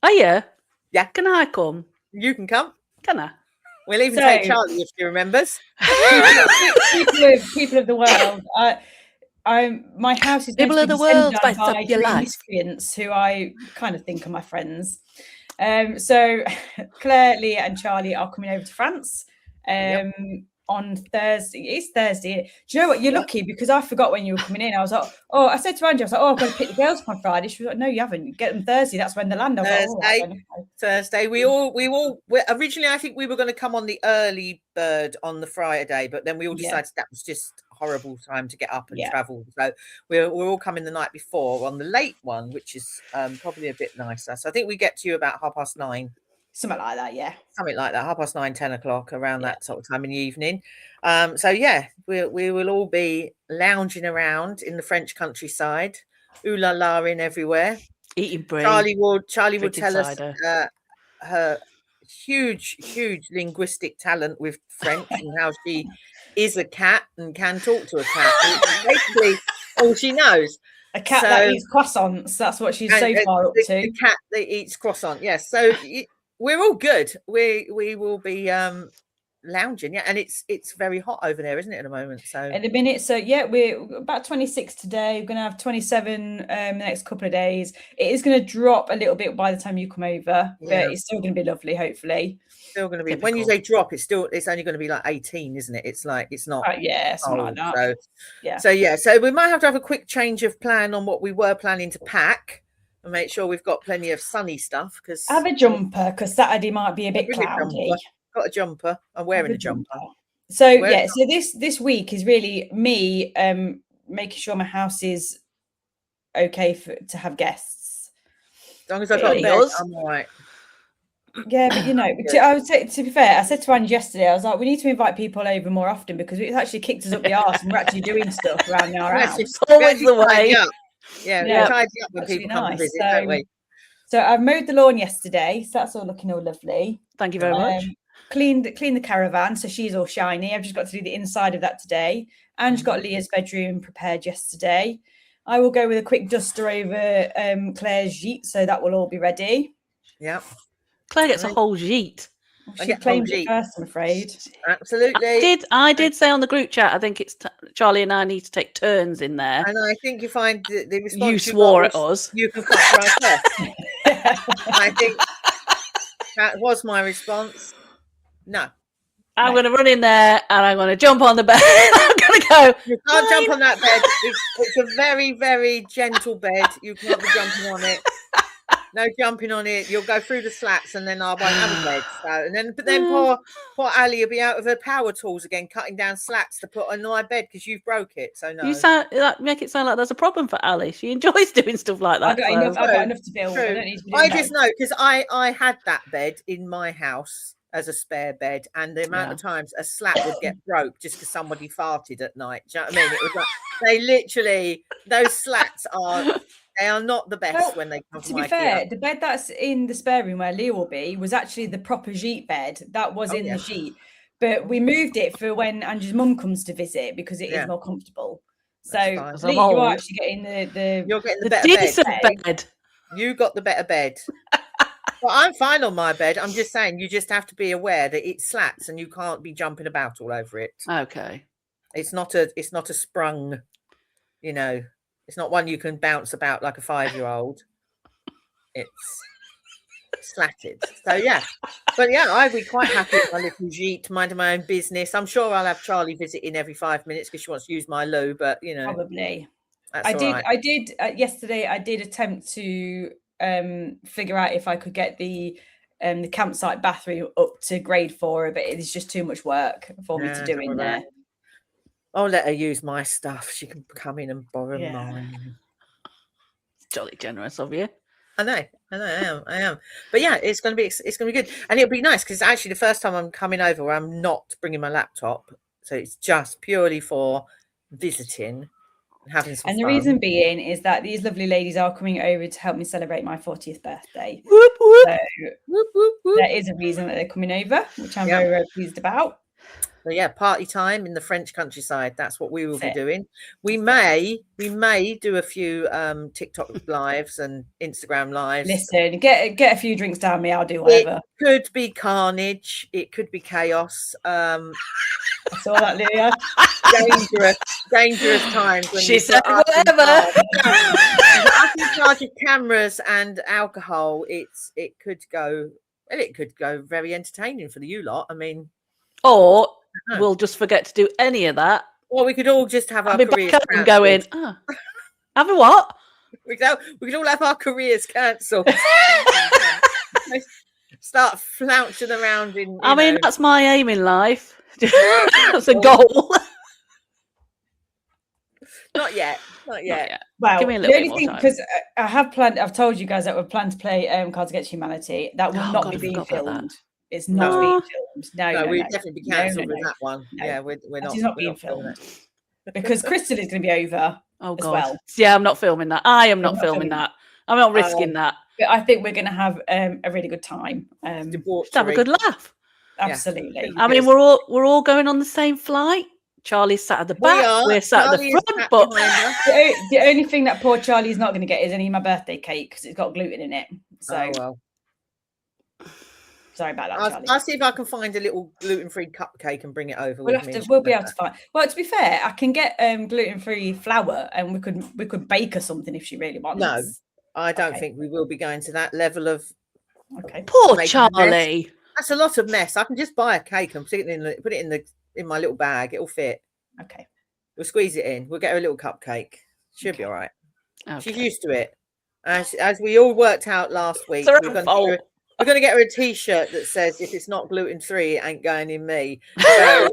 Oh yeah. Yeah. Can I come? You can come. Can I? We'll even take Charlie if she remembers. People of the world. My house is people of the world by 3 miscreants who I kind of think are my friends. So Claire, Leah, and Charlie are coming over to France. On Thursday. It's Thursday. Do you know what? You're lucky because I forgot when you were coming in. I was like, I said to Angie, I was like, I've got to pick the girls up on Friday. She was like, no, you haven't. You get them Thursday. That's when they land. Thursday. We originally, I think we were going to come on the early bird on the Friday, but then we all decided that was just horrible time to get up and travel. So we're all coming the night before on the late one, which is probably a bit nicer. So I think we get to you about 9:30. Something like that, yeah. Something like that, 9:30, 10 o'clock, around that sort of time in the evening. So we will all be lounging around in the French countryside, ooh la la in everywhere. Eating bread. Charlie would tell us her huge linguistic talent with French and how she is a cat and can talk to a cat. Basically, all she knows. A cat that eats croissants. That's what she's so far up to. The cat that eats croissant. Yes. So. We're all good. We will be lounging, and it's very hot over there, isn't it, at the moment? So at the minute, we're about 26 today. We're going to have 27 the next couple of days. It is going to drop a little bit by the time you come over, but it's still going to be lovely. Hopefully, still going to be. When you say drop, it's only going to be like 18, isn't it? It's like it's not. Something like that. So we might have to have a quick change of plan on what we were planning to pack. And make sure we've got plenty of sunny stuff. Because have a jumper because Saturday might be a bit cloudy. Got a jumper. I'm wearing a jumper. So so this week is really me making sure my house is okay to have guests. As long as I've got a bed, I'm all right. Yeah, but I would say, to be fair, I said to Ange yesterday, I was like, we need to invite people over more often because it's actually kicked us up the arse and we're actually doing stuff around our house. It's always the way. Yeah, we tidy up when people come to visit, don't we? So I mowed the lawn yesterday, so that's all looking all lovely. Thank you very much. Cleaned the caravan, so she's all shiny. I've just got to do the inside of that today. And she's got Leah's bedroom prepared yesterday. I will go with a quick duster over Claire's sheet, so that will all be ready. Yep. Claire gets a whole sheet. She claimed it first, I'm afraid. Absolutely. I did say on the group chat, I think it's Charlie and I need to take turns in there. And I think you find the response you swore at us. You can fuck right first. I think that was my response. No. I'm going to run in there and I'm going to jump on the bed. I'm going to go. You can't jump on that bed. It's a very, very gentle bed. You can't be jumping on it. No jumping on it. You'll go through the slats and then I won't have a bed. So, but then poor Ali will be out with her power tools again, cutting down slats to put on my bed because you've broke it. So no. You make it sound like there's a problem for Ali. She enjoys doing stuff like that. I've got enough to build. True. I just know because I had that bed in my house as a spare bed, and the amount of times a slat would get broke just because somebody farted at night. Do you know what I mean? It was like they literally, those slats they are not the best when they come. To be fair, the bed that's in the spare room where Leah will be was actually the proper sheet bed that was in the sheet, but we moved it for when Andrew's mum comes to visit because it is more comfortable. So Lee, you're actually getting you're getting the better decent bed. You got the better bed. Well, I'm fine on my bed. I'm just saying you just have to be aware that it slats and you can't be jumping about all over it. Okay. It's not a sprung, it's not one you can bounce about like a 5-year-old. It's slatted. So yeah. But yeah, I'd be quite happy with my little jeet, minding my own business. I'm sure I'll have Charlie visiting every 5 minutes because she wants to use my loo, but probably. I did yesterday I did attempt to figure out if I could get the campsite bathroom up to grade 4, but it's just too much work for me to do in there. I'll let her use my stuff. She can come in and borrow mine. It's jolly generous of you. I know, I am. But yeah, it's gonna be good, and it'll be nice because it's actually the first time I'm coming over where I'm not bringing my laptop, so it's just purely for visiting. Having some and the reason being is that these lovely ladies are coming over to help me celebrate my 40th birthday. Whoop, whoop. So there is a reason that they're coming over, which I'm very, very pleased about. So yeah, party time in the French countryside. That's what we will be doing. We may do a few TikTok lives and Instagram lives. Listen, get a few drinks down me. I'll do whatever. It could be carnage. It could be chaos. I saw that, Leah. dangerous times. When she said whatever. Up in charge of cameras and alcohol, it could go very entertaining for the you lot. I mean, or we'll just forget to do any of that. Or we could all just have our careers and go in. Have a what? We could all have our careers cancelled. Start flouncing around in. I mean, that's my aim in life. That's a goal. Not yet. Well, give me a little bit more time. Because I've told you guys that we've planned to play Cards Against Humanity. That will not be being filmed. It's not being filmed. No, we'd definitely be cancelled with that one. No. Yeah, we're not. It's not being filmed because Crystal is going to be over. Oh God! Well. Yeah, I'm not filming that. I am not filming that. I'm not risking that. But I think we're going to have a really good time. Just have a good laugh. Absolutely. Yeah. I mean, we're all going on the same flight. Charlie's sat at the back. We're sat at the front. But the only thing that poor Charlie's not going to get is any of my birthday cake because it's got gluten in it. So, sorry about that, Charlie. I'll see if I can find a little gluten-free cupcake and bring it over. We'll be able to find. Well, to be fair, I can get gluten-free flour, and we could bake her something if she really wants. No, I don't think we will be going to that level of. Okay. Poor Charlie. That's a lot of mess. I can just buy a cake and put it in my little bag. It'll fit. Okay. We'll squeeze it in. We'll get her a little cupcake. She'll be all right. Okay. She's used to it. As we all worked out last week, we're going to get her a T-shirt that says, "If it's not gluten-free, it ain't going in me." So,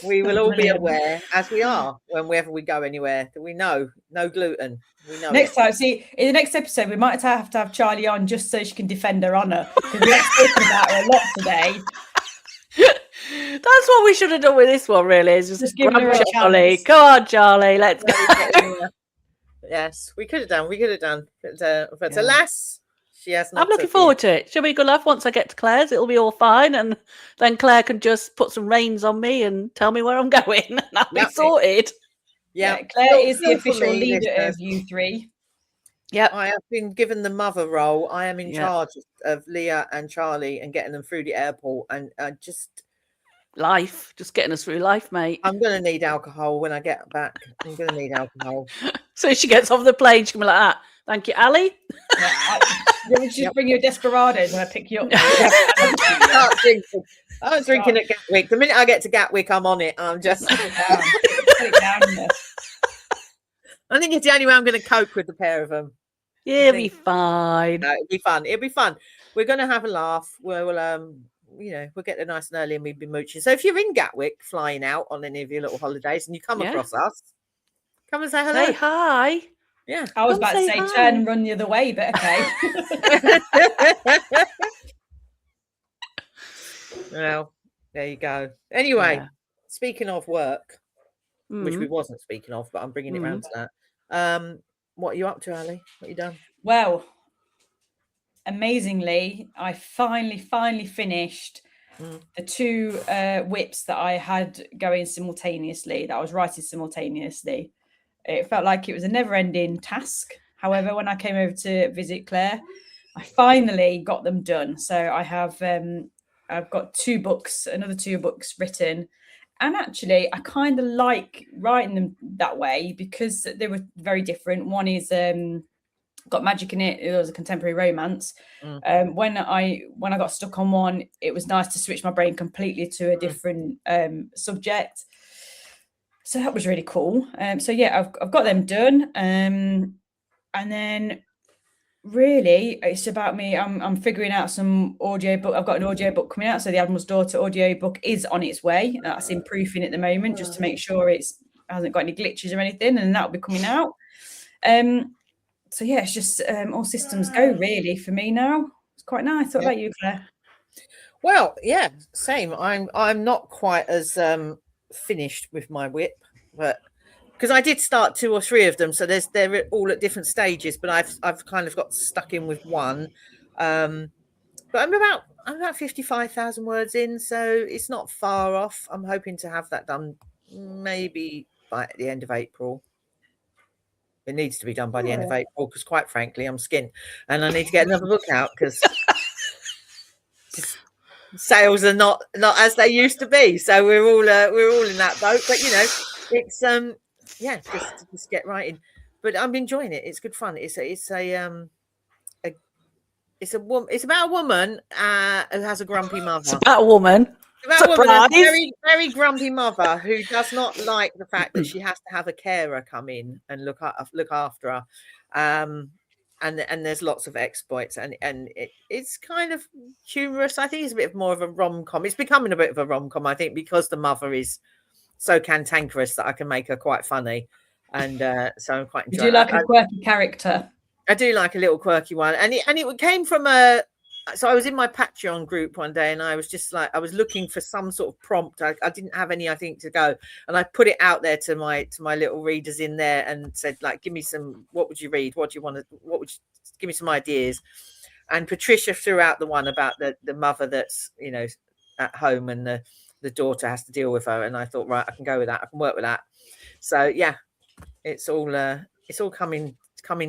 we will all be aware, as we are, whenever we go anywhere, that we know no gluten. We know next time, see, in the next episode, we might have to have Charlie on just so she can defend her honour because we're speaking about her a lot today. That's what we should have done with this one, really. Is just give her a Charlie. chance. Come on, Charlie, let's go. Yes, we could have done. But alas, she has not. I'm looking forward to it. She'll be good enough. Once I get to Claire's, it'll be all fine, and then Claire can just put some reins on me and tell me where I'm going, and I'll be sorted. Yeah, Claire is the official leader of you three. Yep. I have been given the mother role. I am in charge of Leah and Charlie and getting them through the airport, and just getting us through life, mate. I'm going to need alcohol when I get back. I'm going to need alcohol. So she gets off the plane, she can be like that. Thank you, Ali. Yeah, just bring you a Desperados when I pick you up. I'm drinking at Gatwick. The minute I get to Gatwick, I'm on it. I'm just. Put it down. I think it's the only way I'm going to cope with the pair of them. Yeah, it'll be fine. No, it'll be fun. It'll be fun. We're going to have a laugh. We'll get there nice and early and we'll be mooching. So if you're in Gatwick, flying out on any of your little holidays, and you come across us, come and say hello. Say hi. Yeah, I was about to say turn and run the other way, but okay. Well, there you go. Anyway, speaking of work, which we wasn't speaking of, but I'm bringing it round to that. What are you up to, Ali? What you done? Well, amazingly, I finally finished the two whips that I had going simultaneously, that I was writing simultaneously. It felt like it was a never-ending task. However, when I came over to visit Claire, I finally got them done. So I have I've got another two books written. And actually, I kind of like writing them that way because they were very different. One is got magic in it. It was a contemporary romance. When I got stuck on one, it was nice to switch my brain completely to a different subject. So that was really cool. So yeah, I've got them done. And then really it's about me. I'm figuring out some audiobook. I've got an audiobook coming out. So the Admiral's Daughter audiobook is on its way. That's in proofing at the moment, just to make sure it hasn't got any glitches or anything, and that'll be coming out. So yeah, it's just all systems go really for me now. It's quite nice. What about you, Claire? Well, yeah, same. I'm not quite as finished with my whip, but because I did start 2 or 3 of them, so they're all at different stages. But I've kind of got stuck in with one. But I'm about 55,000 words in, so it's not far off. I'm hoping to have that done maybe by the end of April. It needs to be done by the end of April because, quite frankly, I'm skint and I need to get another book out because sales are not as they used to be. So we're all in that boat. But it's just get writing. But I'm enjoying it. It's good fun. It's about a woman who has a grumpy mother. It's about a woman. A very, very grumpy mother who does not like the fact that she has to have a carer come in and look after her, and there's lots of exploits, and it's kind of humorous. I think it's a bit more of a rom-com. It's becoming a bit of a rom-com, I think, because the mother is so cantankerous that I can make her quite funny, and so I'm quite. You do like a quirky character. I do like a little quirky one, and it came from So I was in my Patreon group one day and I was just like, I was looking for some sort of prompt. I didn't have any, I think, to go. And I put it out there to my little readers in there and said, like, give me some, what would you read? What do you want to, give me some ideas. And Patricia threw out the one about the mother that's, at home and the daughter has to deal with her. And I thought, right, I can go with that. I can work with that. So yeah, it's all coming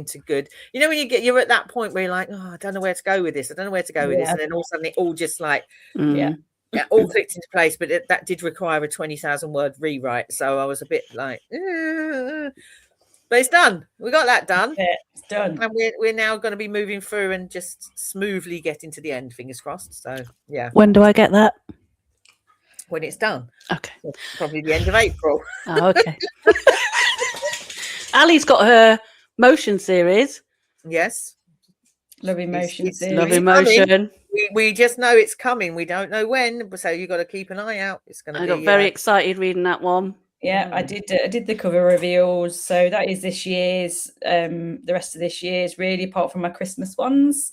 to good. When you're at that point where you're like, oh, I don't know where to go with this. I don't know where to go with this. And then all of a sudden it all just like, all clicked into place. But that did require a 20,000 word rewrite. So I was a bit like, but it's done. We got that done. It's done. And we're now going to be moving through and just smoothly getting to the end, fingers crossed. So yeah. When do I get that? When it's done. Okay. Probably the end of April. Oh, okay. Ali's got her motion series. Yes. Lovely motion series. Lovely motion. We just know it's coming. We don't know when, so you got to keep an eye out. It's going to be. I got very excited reading that one. Yeah, I did the cover reveals. So that is this year's. The rest of this year's, really, apart from my Christmas ones.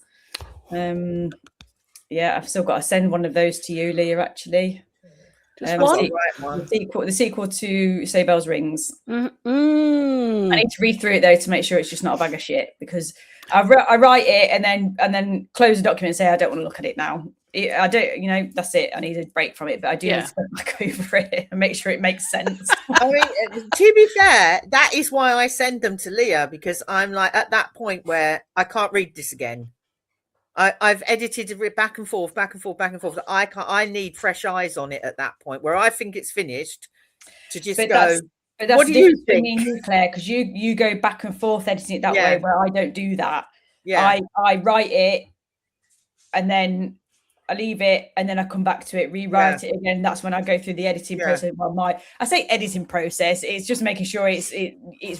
Yeah, I've still got to send one of those to you, Leah. Actually. Just one. The sequel to Say Bells Rings. Mm-mm. I need to read through it though to make sure it's just not a bag of shit, because I write it and then close the document and say I don't want to look at it now. I don't, that's it. I need a break from it, but I do need to go back over it and make sure it makes sense. I mean, to be fair, that is why I send them to Leah, because I'm like at that point where I can't read this again. I've edited it back and forth. I need fresh eyes on it at that point where I think it's finished to just go. But that's what do you think, me and you, Claire? Because you go back and forth editing it that way, where I don't do that. Yeah, I write it and then I leave it and then I come back to it, rewrite it again. That's when I go through the editing process. Well, I say editing process. It's just making sure it's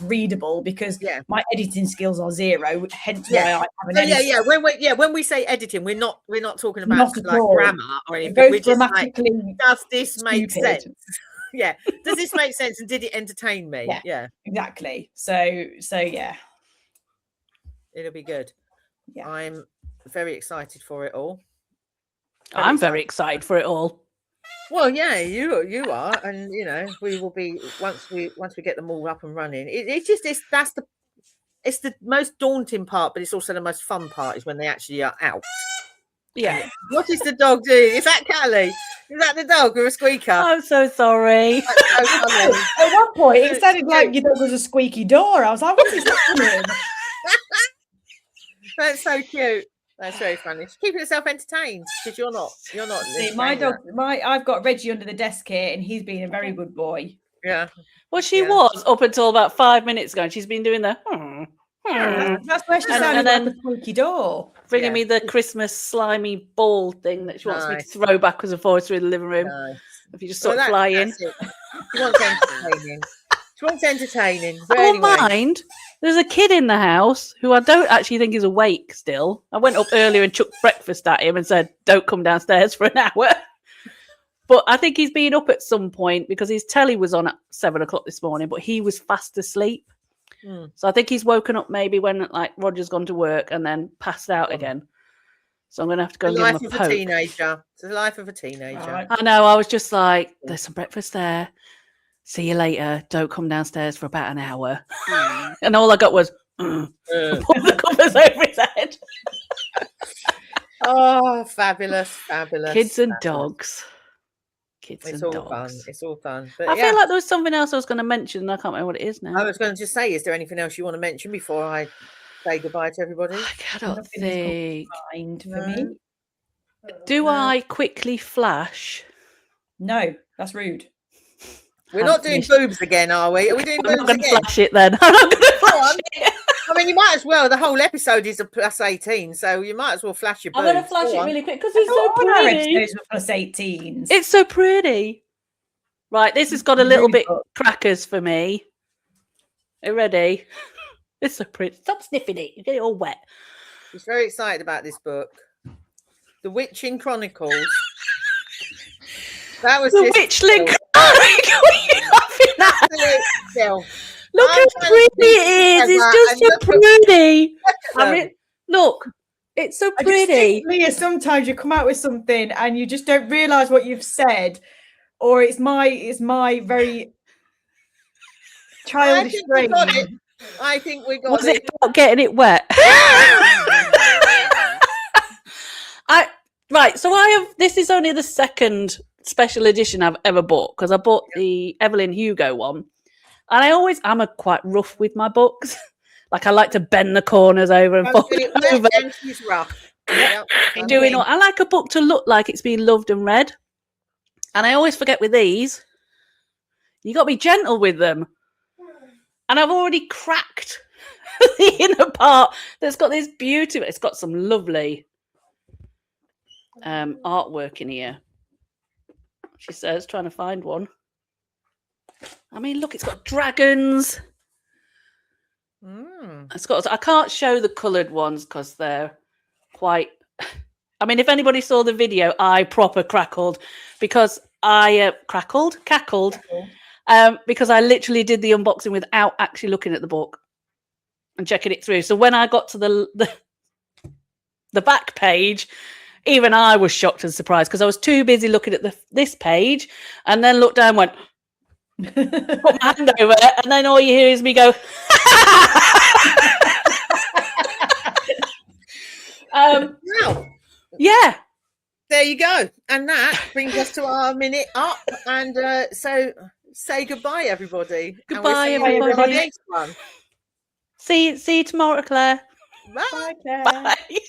readable, because my editing skills are zero. Hence why I have an editor. When we say editing, we're not talking about like grammar or anything. We're just like, does this make sense? Yeah. Does this make sense? And did it entertain me? Yeah. Exactly. So yeah. It'll be good. Yeah. I'm very excited for it all. I'm very excited for it all. Well, yeah, you are, and we will be once we get them all up and running. It's the most daunting part, but it's also the most fun part is when they actually are out. Yeah. What is the dog doing? Is that Callie? Is that the dog or a squeaker? I'm so sorry. That's so funny. At one point, it sounded like your dog was a squeaky door. I was like, what is that? That's so cute. That's very funny. She's keeping herself entertained, because you're not. See, my dog. I've got Reggie under the desk here, and he's been a very good boy. Yeah. Well, she was up until about 5 minutes ago, and she's been doing the. That's where she sounded like a squeaky door. Bringing me the Christmas slimy ball thing that she wants me to throw backwards and forwards through the living room. Nice. If you just sort of fly in. She wants entertaining. She wants entertaining. I don't mind. There's a kid in the house who I don't actually think is awake still. I went up earlier and chucked breakfast at him and said, don't come downstairs for an hour. But I think he's been up at some point because his telly was on at 7 o'clock this morning, but he was fast asleep. So I think he's woken up maybe when Roger's gone to work and then passed out again. So I'm going to have to go and give him a poke. Life of a teenager. It's the life of a teenager. Right. I know. I was just like, there's some breakfast there. See you later. Don't come downstairs for about an hour. And all I got was pull the covers over his head. Oh, fabulous. Kids and dogs. It's all fun. But I feel like there was something else I was going to mention, and I can't remember what it is now. I was going to just say, is there anything else you want to mention before I say goodbye to everybody? I cannot think. For me. Do I quickly flash? No, that's rude. We're not doing boobs again, are we? Are we doing boobs again? I'm not going to flash it then. I'm not going to flash it. I mean, you might as well. The whole episode is a +18, so you might as well flash your boobs. I'm going to flash it really quick because it's so pretty. +18s. It's so pretty. Right, this has got a little bit crackers for me. Are you ready? It's so pretty. Stop sniffing it. You get it all wet. She's very excited about this book. The Witching Chronicles. That was the Witchling Chronicles. Look how pretty it is. It's just so pretty. I mean, look, it's so pretty. Leah, sometimes you come out with something and you just don't realise what you've said, or it's my very childish brain. I think we got Was it about getting it wet? Right, so this is only the second special edition I've ever bought, because I bought the Evelyn Hugo one. And I'm quite rough with my books. Like I like to bend the corners over and fold over. And she's rough. Yep. I like a book to look like it's been loved and read. And I always forget with these, you got to be gentle with them. And I've already cracked the inner part that's got this beauty. It's got some lovely artwork in here. She says, trying to find one. I mean, look, it's got dragons. I can't show the coloured ones because they're quite. I mean, if anybody saw the video, I proper crackled because I cackled because I literally did the unboxing without actually looking at the book and checking it through. So when I got to the back page, even I was shocked and surprised because I was too busy looking at this page, and then looked down, and went, put my hand over it, and then all you hear is me go. Wow. Yeah. There you go. And that brings us to our minute up. And so say goodbye, everybody. Goodbye, and we'll see you everybody. on the next one. See you tomorrow, Claire. Bye. Bye, Claire. Bye.